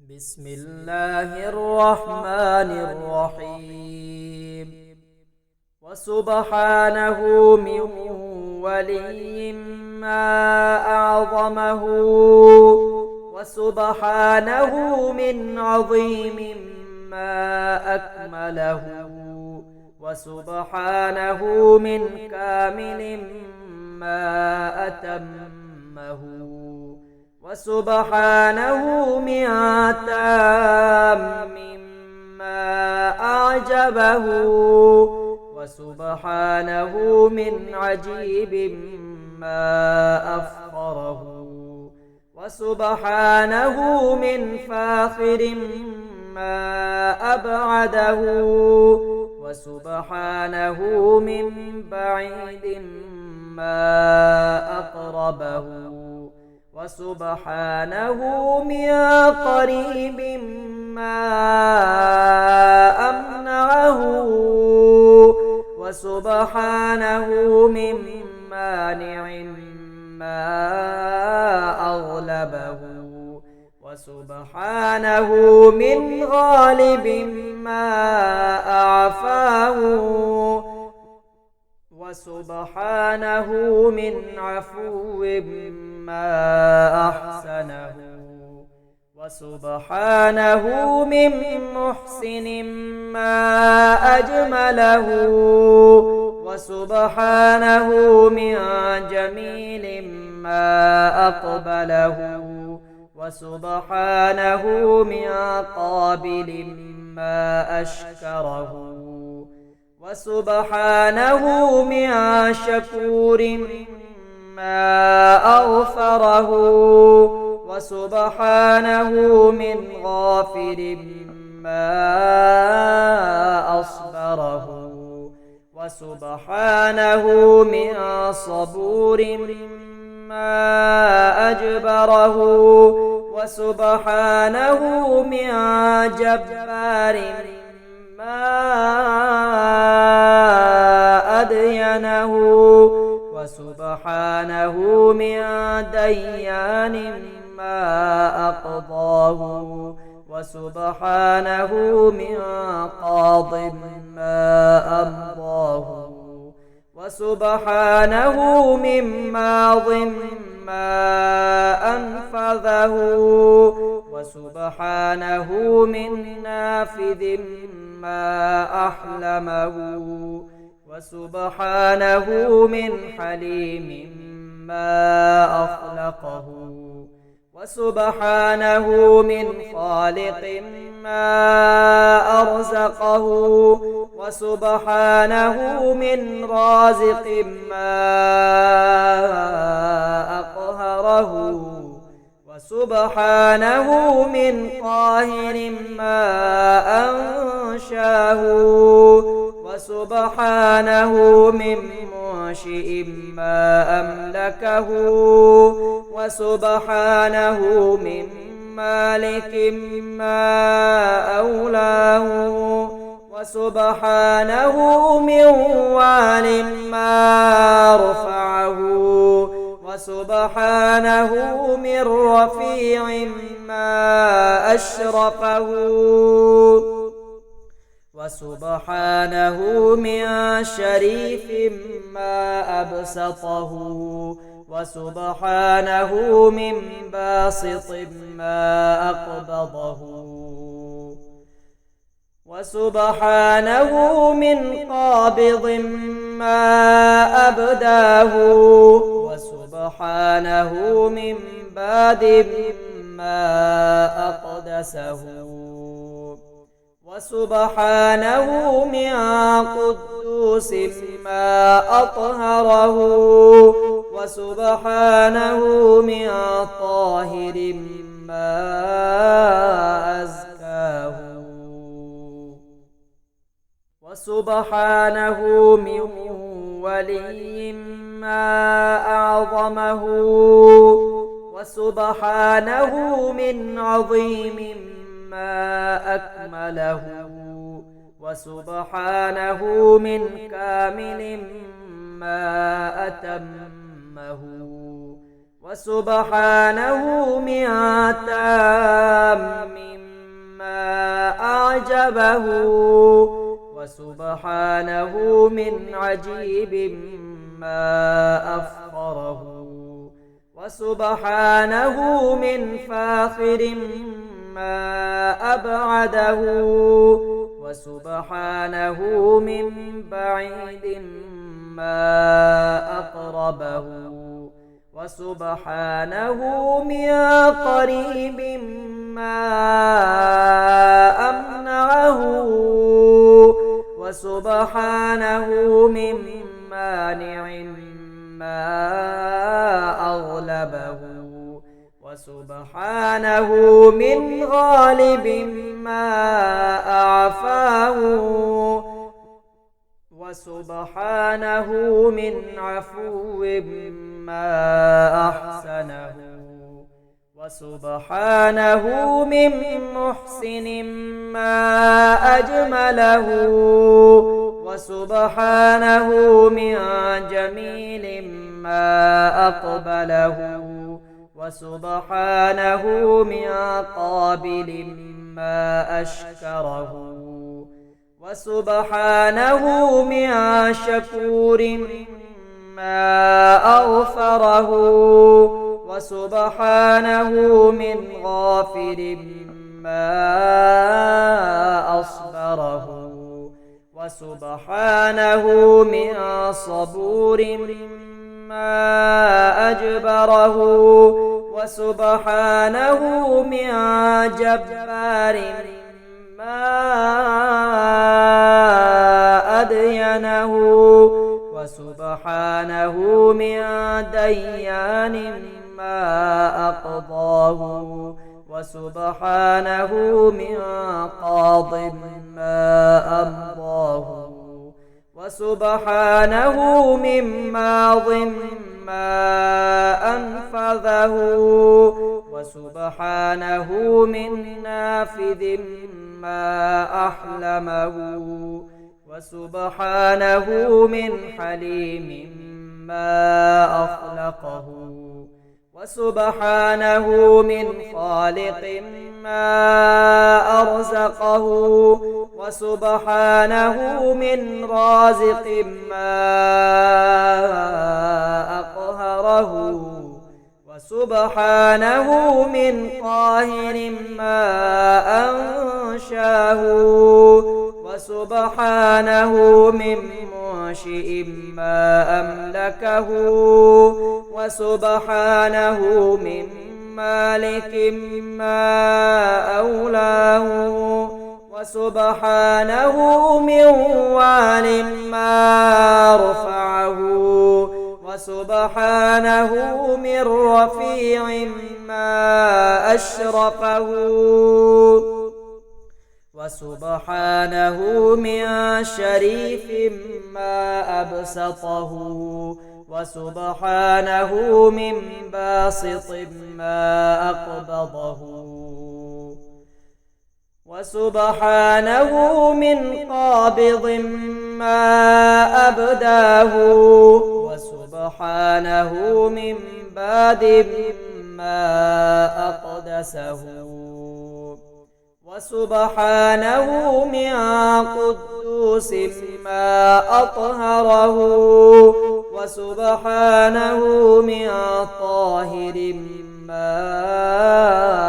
بسم الله الرحمن الرحيم. وسبحانه من ولي ما أعظمه، وسبحانه من عظيم ما أكمله، وسبحانه من كامل ما أتمه، وسبحانه من تام ما أعجبه، وسبحانه من عجيب ما أفقره، وسبحانه من فاخر ما أبعده، وسبحانه من بعيد ما أقربه، وسبحانه من قريب ما أمنعه، وسبحانه من مانع ما أغلبه، وسبحانه من غالب ما أعفاه، وسبحانه من عفو ما أحسنه، وسبحانه من محسن ما أجمله، وسبحانه من جميل ما أقبله، وسبحانه من قابل ما أشكره، وسبحانه من شكور ما أغفره، وسبحانه من غافر ما أصبره، وسبحانه من صبور ما أجبره، وسبحانه من جبار ما أدينه، وسبحانه من ديان ما أقضاه، وسبحانه من قاض ما أمضاه، وسبحانه من ماض ما أنفذه، وسبحانه من نافذ ما أحلمه، وسبحانه من حليم ما أخلقه، وسبحانه من خالق ما أرزقه، وسبحانه من رازق ما أقهره، وسبحانه من قاهر ما أنشاه، وسبحانه من منشئ ما أملكه، وسبحانه من مالك ما أولاه، وسبحانه من وال ما رفعه، وسبحانه من رفيع ما أشرفه، وسبحانه من شريف ما أبسطه، وسبحانه من باسط ما أقبضه، وسبحانه من قابض ما أبداه، وسبحانه من بادٍ ما أقدسه، وسبحانه من قدوس ما أطهره، وسبحانه من طاهر ما أزكاه، وسبحانه من ولي ما أعظمه، وسبحانه من عظيم ما أكمله، وسبحانه من كامل ما أتمه، وسبحانه من تام أعلاه وسبحانه من عجيب ما أفقره وسبحانه من فاخر ما أبعده وسبحانه من بعيد ما أقربه وسبحانه من قريب ما أمنعه وسبحانه من مانع ما أغلبه وسبحانه من غالب ما أعفاه وسبحانه من عفو ما أحسنه وسبحانه من محسن ما أجمله وسبحانه من جميل ما أقبله وسبحانه من قابل ما أشكره وسبحانه من شكور ما أغفره وسبحانه من غافر ما أصبره وسبحانه من صبور ما أجبره وسبحانه من جبار ما أدينه وسبحانه من ديان ما أقضاه وسبحانه من قاض ما أمضاه وسبحانه من ماض ما أنفذه وسبحانه من نافذ ما أحلمه وسبحانه من حليم ما أخلقه وسبحانه من خالق ما أرزقه وسبحانه من رازق ما أقهره وسبحانه من قاهر ما أنشاه وسبحانه من منشئ ما أملكه وسبحانه من مالك ما أولاه وسبحانه من وال ما رفعه وسبحانه من رفيع ما أشرفه وسبحانه من شريف ما أبسطه وسبحانه من باسط ما أقبضه وسبحانه من قابض ما أبداه وسبحانه من باد ما أقدسه وسبحانه من قدوس ما أطهره وسبحانه من طاهر ما